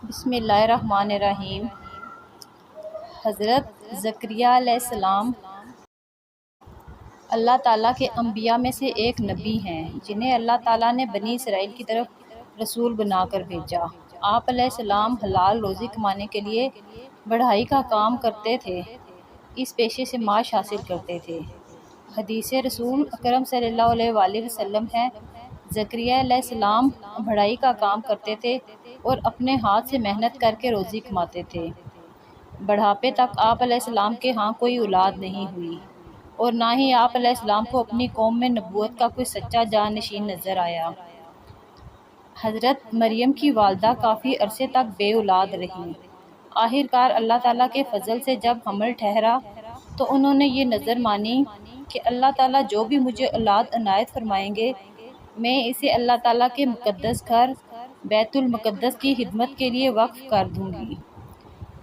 بسم اللہ الرحمن الرحیم۔ حضرت زکریا علیہ السلام اللہ تعالیٰ کے انبیاء میں سے ایک نبی ہیں جنہیں اللہ تعالیٰ نے بنی اسرائیل کی طرف رسول بنا کر بھیجا۔ آپ علیہ السلام حلال روزی کمانے کے لیے بڑھائی کا کام کرتے تھے، اس پیشے سے معاش حاصل کرتے تھے۔ حدیث رسول اکرم صلی اللہ علیہ وآلہ وسلم ہے، زکریا علیہ السلام بڑھائی کا کام کرتے تھے اور اپنے ہاتھ سے محنت کر کے روزی کماتے تھے۔ بڑھاپے تک آپ علیہ السلام کے ہاں کوئی اولاد نہیں ہوئی اور نہ ہی آپ علیہ السلام کو اپنی قوم میں نبوت کا کوئی سچا جانشین نظر آیا۔ حضرت مریم کی والدہ کافی عرصے تک بے اولاد رہیں۔ آخر کار اللہ تعالیٰ کے فضل سے جب حمل ٹھہرا تو انہوں نے یہ نظر مانی کہ اللہ تعالیٰ جو بھی مجھے اولاد عنایت فرمائیں گے، میں اسے اللہ تعالیٰ کے مقدس گھر بیت المقدس کی خدمت کے لیے وقف کر دوں گی۔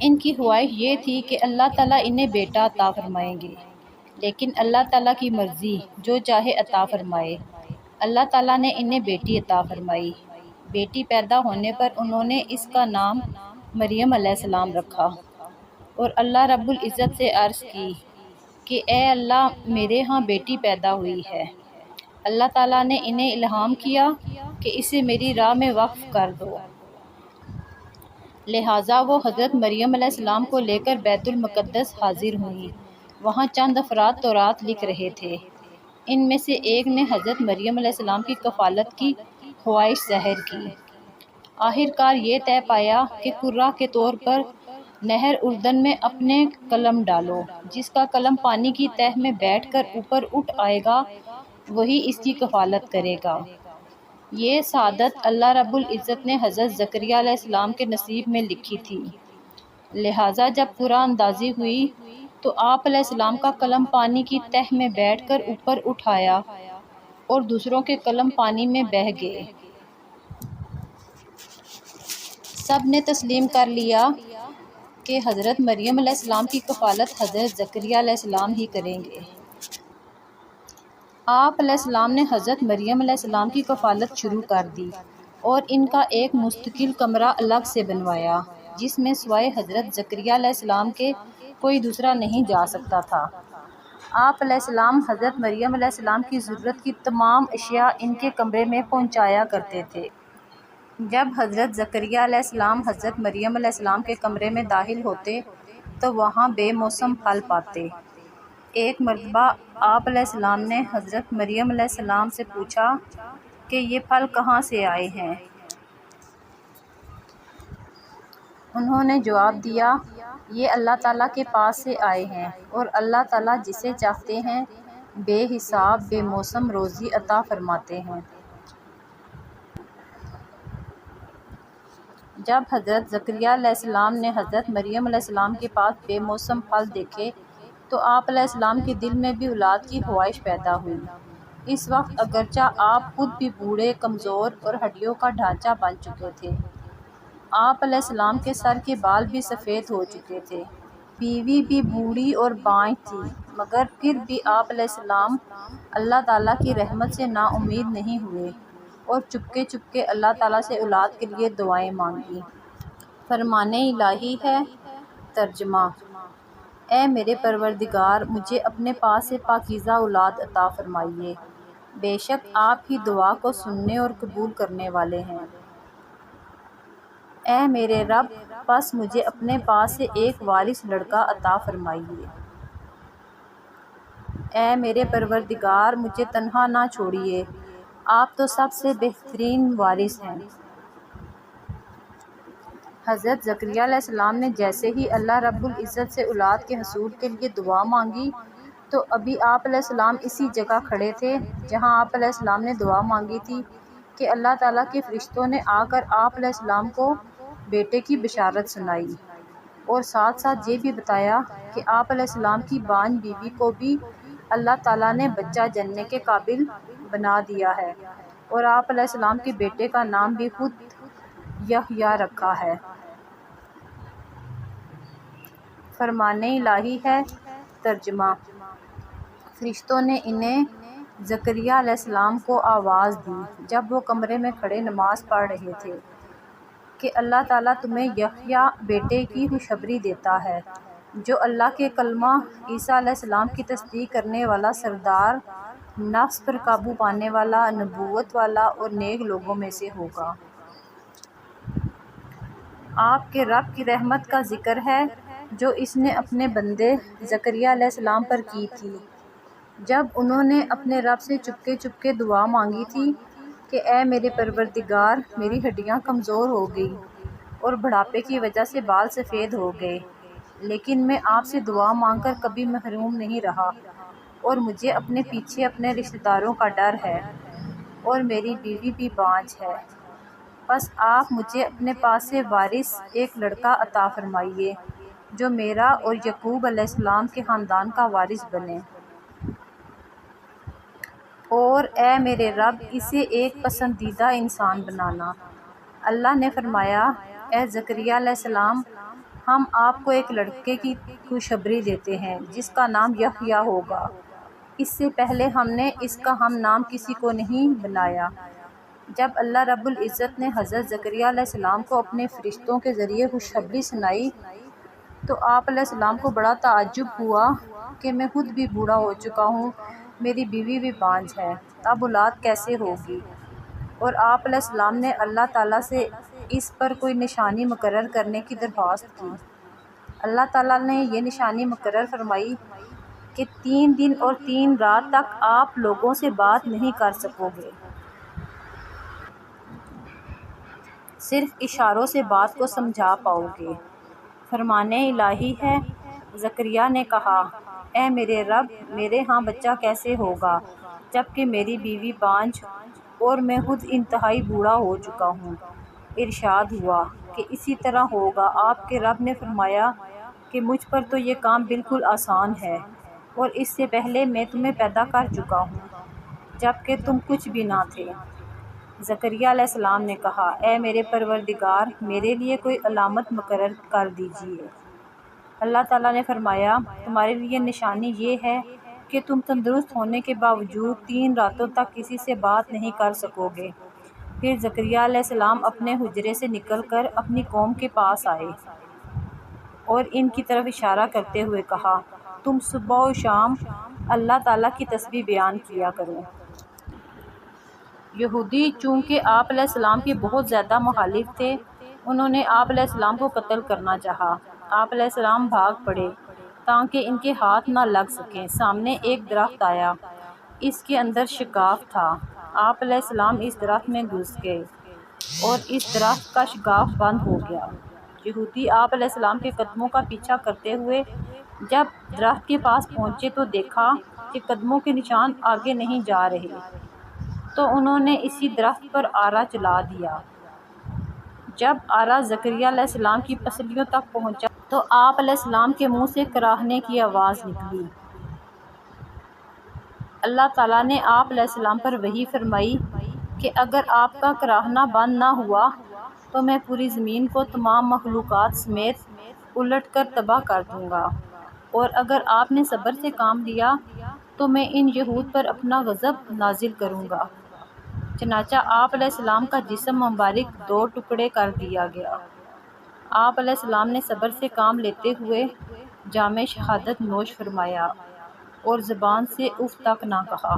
ان کی خواہش یہ تھی کہ اللہ تعالیٰ انہیں بیٹا عطا فرمائیں گے، لیکن اللہ تعالیٰ کی مرضی جو چاہے عطا فرمائے۔ اللہ تعالیٰ نے انہیں بیٹی عطا فرمائی۔ بیٹی پیدا ہونے پر انہوں نے اس کا نام مریم علیہ السلام رکھا اور اللہ رب العزت سے عرض کی کہ اے اللہ، میرے ہاں بیٹی پیدا ہوئی ہے۔ اللہ تعالیٰ نے انہیں الہام کیا کہ اسے میری راہ میں وقف کر دو، لہٰذا وہ حضرت مریم علیہ السلام کو لے کر بیت المقدس حاضر ہوئیں۔ وہاں چند افراد تورات لکھ رہے تھے، ان میں سے ایک نے حضرت مریم علیہ السلام کی کفالت کی خواہش ظاہر کی۔ آخر کار یہ طے پایا کہ قرہ کے طور پر نہر اردن میں اپنے قلم ڈالو، جس کا قلم پانی کی تہ میں بیٹھ کر اوپر اٹھ آئے گا وہی اس کی کفالت کرے گا۔ یہ سعادت اللہ رب العزت نے حضرت زکریا علیہ السلام کے نصیب میں لکھی تھی، لہٰذا جب قرہ اندازی ہوئی تو آپ علیہ السلام کا قلم پانی کی تہ میں بیٹھ کر اوپر اٹھ آیا اور دوسروں کے قلم پانی میں بہہ گئے۔ سب نے تسلیم کر لیا کہ حضرت مریم علیہ السلام کی کفالت حضرت زکریا علیہ السلام ہی کریں گے۔ آپ علیہ السلام نے حضرت مریم علیہ السلام کی کفالت شروع کر دی اور ان کا ایک مستقل کمرہ الگ سے بنوایا جس میں سوائے حضرت زکریا علیہ السلام کے کوئی دوسرا نہیں جا سکتا تھا۔ آپ علیہ السلام حضرت مریم علیہ السلام کی ضرورت کی تمام اشیاء ان کے کمرے میں پہنچایا کرتے تھے۔ جب حضرت زکریا علیہ السلام حضرت مریم علیہ السلام کے کمرے میں داخل ہوتے تو وہاں بے موسم پھل پاتے۔ ایک مرتبہ آپ علیہ السلام نے حضرت مریم علیہ السلام سے پوچھا کہ یہ پھل کہاں سے آئے ہیں؟ انہوں نے جواب دیا، یہ اللہ تعالیٰ کے پاس سے آئے ہیں اور اللہ تعالیٰ جسے چاہتے ہیں بے حساب بے موسم روزی عطا فرماتے ہیں۔ جب حضرت زکریا علیہ السلام نے حضرت مریم علیہ السلام کے پاس بے موسم پھل دیکھے تو آپ علیہ السلام کے دل میں بھی اولاد کی خواہش پیدا ہوئی۔ اس وقت اگرچہ آپ خود بھی بوڑھے، کمزور اور ہڈیوں کا ڈھانچہ بن چکے تھے، آپ علیہ السلام کے سر کے بال بھی سفید ہو چکے تھے، بیوی بھی بوڑھی اور بانجھ تھی، مگر پھر بھی آپ علیہ السلام اللہ تعالیٰ کی رحمت سے نا امید نہیں ہوئے اور چپکے چپکے اللہ تعالیٰ سے اولاد کے لیے دعائیں مانگیں۔ فرمان الہی ہے۔ ترجمہ: اے میرے پروردگار، مجھے اپنے پاس سے پاکیزہ اولاد عطا فرمائیے، بے شک آپ ہی دعا کو سننے اور قبول کرنے والے ہیں۔ اے میرے رب، پس مجھے اپنے پاس سے ایک وارث لڑکا عطا فرمائیے۔ اے میرے پروردگار، مجھے تنہا نہ چھوڑیے، آپ تو سب سے بہترین وارث ہیں۔ حضرت زکریا علیہ السلام نے جیسے ہی اللہ رب العزت سے اولاد کے حصول کے لیے دعا مانگی تو ابھی آپ علیہ السلام اسی جگہ کھڑے تھے جہاں آپ علیہ السلام نے دعا مانگی تھی کہ اللہ تعالیٰ کے فرشتوں نے آ کر آپ علیہ السلام کو بیٹے کی بشارت سنائی اور ساتھ ساتھ یہ بھی بتایا کہ آپ علیہ السلام کی بانجھ بیوی کو بھی اللہ تعالیٰ نے بچہ جننے کے قابل بنا دیا ہے اور آپ علیہ السلام کے بیٹے کا نام بھی خود یحییٰ رکھا ہے۔ فرمان الہی ہے۔ ترجمہ: فرشتوں نے انہیں زکریا علیہ السلام کو آواز دی جب وہ کمرے میں کھڑے نماز پڑھ رہے تھے کہ اللہ تعالیٰ تمہیں یحییٰ بیٹے کی خوشخبری دیتا ہے جو اللہ کے کلمہ عیسیٰ علیہ السلام کی تصدیق کرنے والا، سردار، نفس پر قابو پانے والا، نبوت والا اور نیک لوگوں میں سے ہوگا۔ آپ کے رب کی رحمت کا ذکر ہے جو اس نے اپنے بندے زکریا علیہ السلام پر کی تھی جب انہوں نے اپنے رب سے چپکے چپکے دعا مانگی تھی کہ اے میرے پروردگار، میری ہڈیاں کمزور ہو گئی اور بڑھاپے کی وجہ سے بال سفید ہو گئے، لیکن میں آپ سے دعا مانگ کر کبھی محروم نہیں رہا، اور مجھے اپنے پیچھے اپنے رشتہ داروں کا ڈر ہے، اور میری بیوی بھی بانجھ ہے۔ بس آپ مجھے اپنے پاس سے وارث ایک لڑکا عطا فرمائیے جو میرا اور یعقوب علیہ السلام کے خاندان کا وارث بنے، اور اے میرے رب اسے ایک پسندیدہ انسان بنانا۔ اللہ نے فرمایا، اے زکریا علیہ السلام، ہم آپ کو ایک لڑکے کی خوشخبری دیتے ہیں جس کا نام یحییٰ ہوگا۔ اس سے پہلے ہم نے اس کا ہم نام کسی کو نہیں بنایا۔ جب اللہ رب العزت نے حضرت زکریا علیہ السلام کو اپنے فرشتوں کے ذریعے خوشخبری سنائی تو آپ علیہ السلام کو بڑا تعجب ہوا کہ میں خود بھی بوڑھا ہو چکا ہوں، میری بیوی بھی بانجھ ہے، اب اولاد کیسے ہوگی؟ اور آپ علیہ السلام نے اللہ تعالیٰ سے اس پر کوئی نشانی مقرر کرنے کی درخواست کی۔ اللہ تعالیٰ نے یہ نشانی مقرر فرمائی کہ 3 دن اور 3 رات تک آپ لوگوں سے بات نہیں کر سکو گے، صرف اشاروں سے بات کو سمجھا پاؤ گے۔ فرمان الہی ہے۔ زکریا نے کہا، اے میرے رب، میرے ہاں بچہ کیسے ہوگا جبکہ میری بیوی بانجھ اور میں خود انتہائی بوڑھا ہو چکا ہوں؟ ارشاد ہوا کہ اسی طرح ہوگا۔ آپ کے رب نے فرمایا کہ مجھ پر تو یہ کام بالکل آسان ہے، اور اس سے پہلے میں تمہیں پیدا کر چکا ہوں جبکہ تم کچھ بھی نہ تھے۔ زکریا علیہ السلام نے کہا، اے میرے پروردگار، میرے لیے کوئی علامت مقرر کر دیجیے۔ اللہ تعالیٰ نے فرمایا، تمہارے لیے نشانی یہ ہے کہ تم تندرست ہونے کے باوجود 3 راتوں تک کسی سے بات نہیں کر سکو گے۔ پھر زکریا علیہ السلام اپنے حجرے سے نکل کر اپنی قوم کے پاس آئے اور ان کی طرف اشارہ کرتے ہوئے کہا، تم صبح و شام اللہ تعالیٰ کی تسبیح بیان کیا کرو۔ یہودی چونکہ آپ علیہ السلام کے بہت زیادہ مخالف تھے، انہوں نے آپ علیہ السلام کو قتل کرنا چاہا۔ آپ علیہ السلام بھاگ پڑے تاکہ ان کے ہاتھ نہ لگ سکیں۔ سامنے ایک درخت آیا، اس کے اندر شگاف تھا۔ آپ علیہ السلام اس درخت میں گھس گئے اور اس درخت کا شگاف بند ہو گیا۔ یہودی آپ علیہ السلام کے قدموں کا پیچھا کرتے ہوئے جب درخت کے پاس پہنچے تو دیکھا کہ قدموں کے نشان آگے نہیں جا رہے، تو انہوں نے اسی درخت پر آرا چلا دیا۔ جب آرا زکریا علیہ السلام کی پسلیوں تک پہنچا تو آپ علیہ السلام کے منہ سے کراہنے کی آواز نکلی۔ اللہ تعالیٰ نے آپ علیہ السلام پر وحی فرمائی کہ اگر آپ کا کراہنا بند نہ ہوا تو میں پوری زمین کو تمام مخلوقات سمیت الٹ کر تباہ کر دوں گا، اور اگر آپ نے صبر سے کام لیا تو میں ان یہود پر اپنا غضب نازل کروں گا۔ چنانچہ آپ علیہ السلام کا جسم مبارک 2 ٹکڑے کر دیا گیا۔ آپ علیہ السلام نے صبر سے کام لیتے ہوئے جام شہادت نوش فرمایا اور زبان سے اف تک نہ کہا۔